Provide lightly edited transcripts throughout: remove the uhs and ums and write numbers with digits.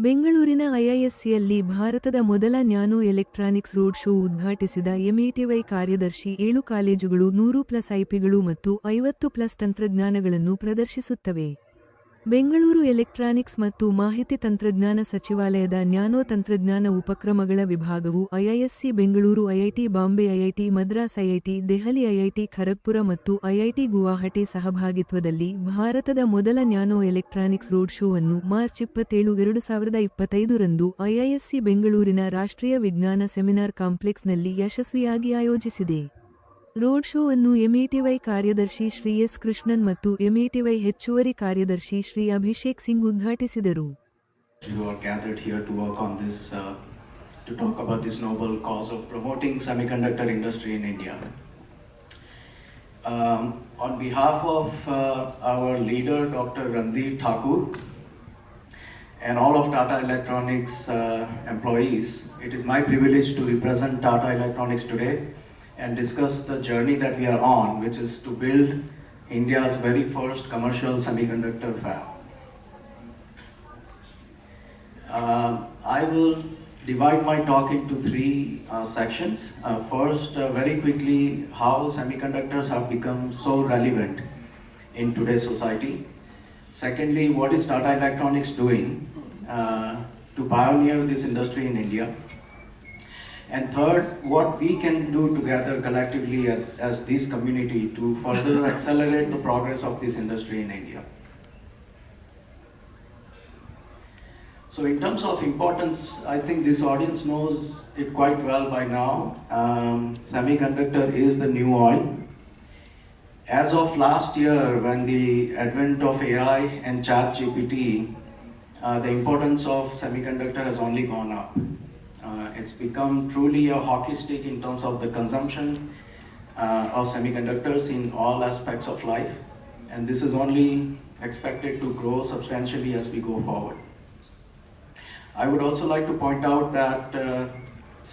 ಬೆಂಗಳೂರಿನ ಐಐಎಸ್ಸಿಯಲ್ಲಿ ಭಾರತದ ಮೊದಲ ನ್ಯಾನೋ ಎಲೆಕ್ಟ್ರಾನಿಕ್ಸ್ ರೋಡ್ ಶೋ ಉದ್ಘಾಟಿಸಿದ ಎಂಇಟಿವೈ ಕಾರ್ಯದರ್ಶಿ 7 ಕಾಲೇಜುಗಳು 100+ ಐಪಿಗಳು ಮತ್ತು 50+ ತಂತ್ರಜ್ಞಾನಗಳನ್ನು ಪ್ರದರ್ಶಿಸುತ್ತವೆ. ಬೆಂಗಳೂರು ಎಲೆಕ್ಟ್ರಾನಿಕ್ಸ್ ಮತ್ತು ಮಾಹಿತಿ ತಂತ್ರಜ್ಞಾನ ಸಚಿವಾಲಯದ ನ್ಯಾನೋ ತಂತ್ರಜ್ಞಾನ ಉಪಕ್ರಮಗಳ ವಿಭಾಗವು IISc Bengaluru, IIT Bombay, IIT Madras, IIT Delhi, IIT Kharagpur ಮತ್ತು ಐಐಟಿ ಗುವಾಹಟಿ ಸಹಭಾಗಿತ್ವದಲ್ಲಿ ಭಾರತದ ಮೊದಲ ನ್ಯಾನೋ ಎಲೆಕ್ಟ್ರಾನಿಕ್ಸ್ ರೋಡ್ ಶೋವನ್ನು ಮಾರ್ಚ್ 27, 2025 ರಂದು ಐಐಎಸ್ಸಿ ಬೆಂಗಳೂರಿನ ರಾಷ್ಟ್ರೀಯ ವಿಜ್ಞಾನ ಸೆಮಿನಾರ್ ಕಾಂಪ್ಲೆಕ್ಸ್ನಲ್ಲಿ ಯಶಸ್ವಿಯಾಗಿ ಆಯೋಜಿಸಿದೆ. ರೋಡ್ ಶೋ ಅನ್ನು ಎಂಇಟಿವೈ ಕಾರ್ಯದರ್ಶಿ ಶ್ರೀ ಎಸ್ ಕೃಷ್ಣನ್ ಮತ್ತು ಎಂಇಟಿವೈ ಹೆಚ್ಚುವರಿ ಕಾರ್ಯದರ್ಶಿ ಶ್ರೀ ಅಭಿಷೇಕ್ ಸಿಂಗ್ ಉದ್ಘಾಟಿಸಿದರು. You are gathered here to work on this, to talk about this noble cause of promoting semiconductor industry in India. On behalf of our leader, Dr. Randir Thakur, and all of Tata Electronics employees, it is my privilege to represent Tata Electronics today and discuss the journey that we are on, which is to build India's very first commercial semiconductor fab. I will divide my talk into three sections. First, very quickly, how semiconductors have become so relevant in today's society. Secondly, what is Tata Electronics doing to pioneer this industry in India? And third, what we can do together collectively as this community to further accelerate the progress of this industry in India. So in terms of importance, I think this audience knows it quite well by now. Semiconductor is the new oil. As of last year, when the advent of AI and ChatGPT, the importance of semiconductor has only gone up. It's become truly a hockey stick in terms of the consumption of semiconductors in all aspects of life, and this is only expected to grow substantially as we go forward. I would also like to point out that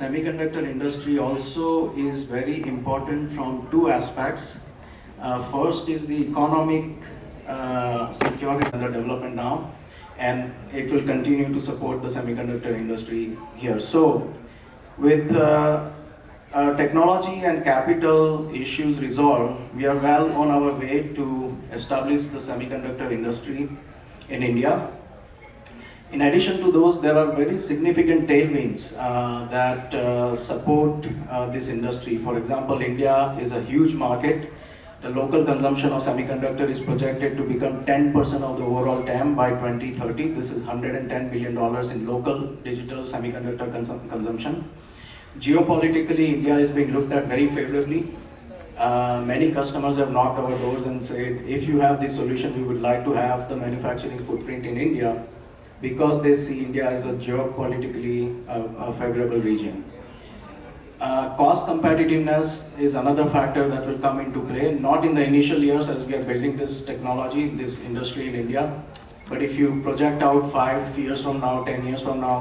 semiconductor industry also is very important from two aspects. First is the economic security under development now, and it will continue to support the semiconductor industry here. So, with technology and capital issues resolved, we are well on our way to establish the semiconductor industry in India. In addition to those, there are very significant tailwinds that support this industry. For example, India is a huge market. The local consumption of semiconductor is projected to become 10% of the overall TAM by 2030. This is $110 billion in local digital semiconductor consumption. Geopolitically, India is being looked at very favorably. Many customers have knocked our doors and said, if you have this solution, we would like to have the manufacturing footprint in India, because they see India as a geopolitically favorable region. Cost competitiveness is another factor that will come into play, not in the initial years as we are building this technology, this industry in India, but if you project out 5 years from now, 10 years from now,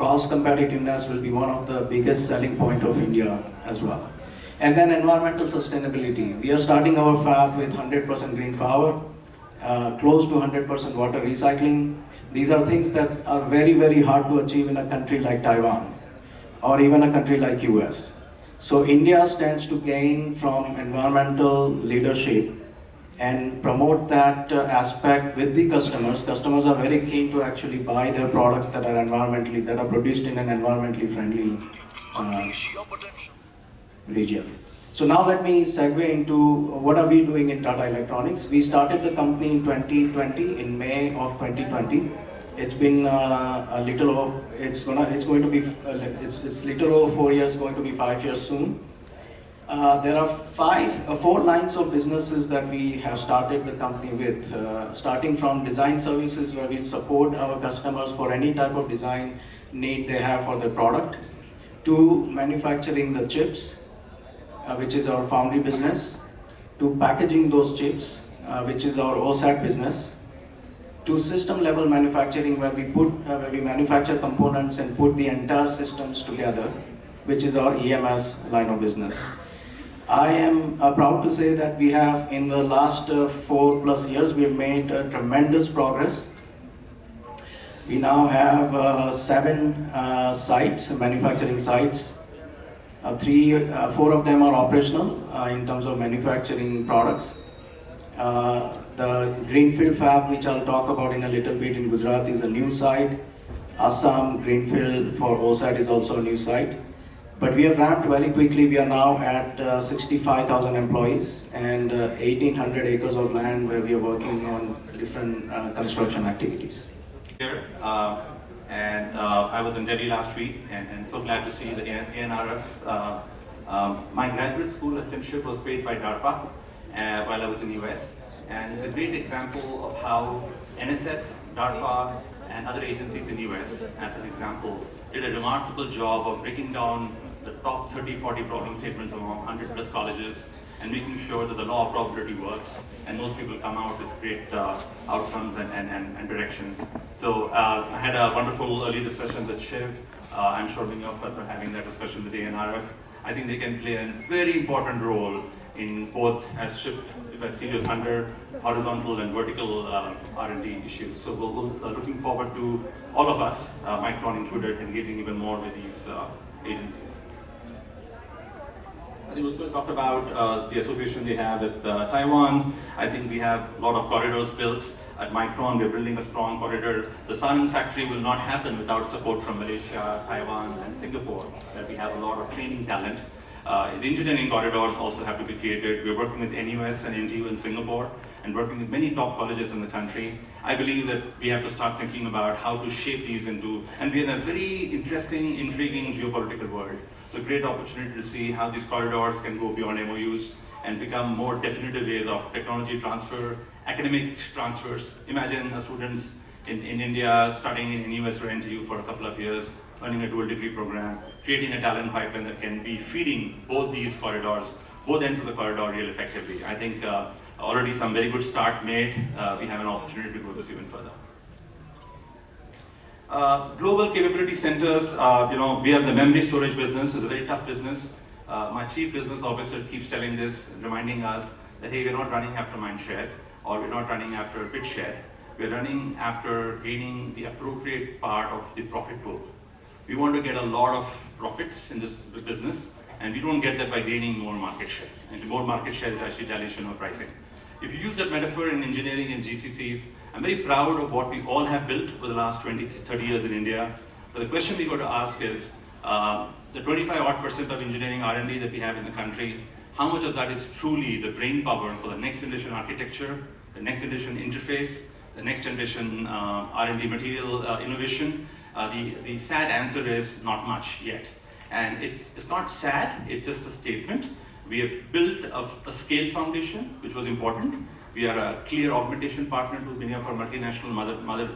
cost competitiveness will be one of the biggest selling point of India as well. And then environmental sustainability. We are starting our fab with 100% green power, close to 100% water recycling. These are things that are very, very hard to achieve in a country like Taiwan, or even a country like US. So India stands to gain from environmental leadership and promote that aspect with the customers. Customers are very keen to actually buy their products that are produced in an environmentally friendly region. So now let me segue into what are we doing in Tata Electronics. We started the company in 2020, in May of 2020. It's been a little of, it's little over 4 years, going to be 5 years soon. There are 4 lines of businesses that we have started the company with, starting from design services, where we support our customers for any type of design need they have for their product, to manufacturing the chips, which is our foundry business, to packaging those chips, which is our OSAT business, to system level manufacturing, where we manufacture components and put the entire systems together, which is our EMS line of business. I am proud to say that we have, in the last 4+ years, we have made tremendous progress. We now have 7 sites, manufacturing sites. 4 of them are operational in terms of manufacturing products. The Greenfield Fab, which I'll talk about in a little bit in Gujarat, is a new site. Assam Greenfield for OSAT is also a new site. But we have ramped very quickly. We are now at 65,000 employees and 1,800 acres of land where we are working on different construction activities. Here, I was in Delhi last week and so glad to see the ANRF. My graduate school assistantship was paid by DARPA while I was in the US, and it's a great example of how NSF, DARPA and other agencies in the US, as an example, did a remarkable job of breaking down the top 30-40 problem statements among 100 plus colleges and making sure that the law of probability works and most people come out with great outcomes and directions. So I had a wonderful early discussion with Shiv. I'm sure many of us are having that discussion with the ANRF. I think they can play a very important role in both, as Shiv, if I steal your thunder, horizontal and vertical R&D issues. So we're looking forward to all of us, Micron included, engaging even more with these agencies. I think we talked about the association they have with Taiwan. I think we have a lot of corridors built. At Micron, we're building a strong corridor. The Sanan factory will not happen without support from Malaysia, Taiwan, and Singapore, where we have a lot of training talent. The engineering corridors also have to be created. We're working with NUS and NTU in Singapore and working with many top colleges in the country. I believe that we have to start thinking about how to shape these into, and we're in a very interesting, intriguing geopolitical world. It's a great opportunity to see how these corridors can go beyond MOUs and become more definitive ways of technology transfer, academic transfers. Imagine students in India studying in NUS or NTU for a couple of years, earning a dual degree program, creating a talent pipeline that can be feeding both these corridors, both ends of the corridor real effectively. I think already some very good start made. We have an opportunity to grow this even further. Global capability centers, we have the memory storage business. It's a very tough business. My chief business officer keeps telling this, reminding us that, hey, we're not running after mind share, or we're not running after bit share. We're running after gaining the appropriate part of the profit pool. We want to get a lot of profits in this business, and we don't get that by gaining more market share. And more market share is actually dilution of pricing. If you use that metaphor in engineering and GCCs, I'm very proud of what we all have built over the last 20, 30 years in India. But the question we got to ask is, the 25% of engineering R&D that we have in the country, how much of that is truly the brain power for the next generation architecture, the next generation interface, the next generation R&D material innovation? The sad answer is not much yet. And it's not sad, it's just a statement. We have built a scale foundation, which was important. We are a clear augmentation partner to many of our multinational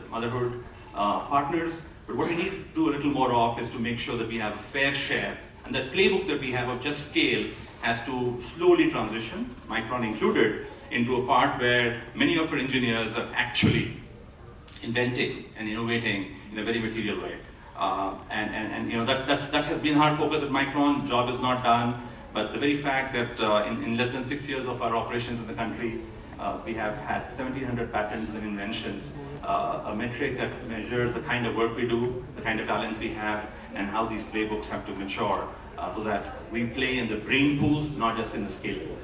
motherhood partners. But what we need to do a little more of is to make sure that we have a fair share. And that playbook that we have of just scale has to slowly transition, Micron included, into a part where many of our engineers are actually inventing and innovating in a very material way. That has been our focus at Micron. The job is not done, but the very fact that in less than 6 years of our operations in the country, we have had 1,700 patents and inventions, a metric that measures the kind of work we do, the kind of talent we have, and how these playbooks have to mature so that we play in the brain pool, not just in the scale pool.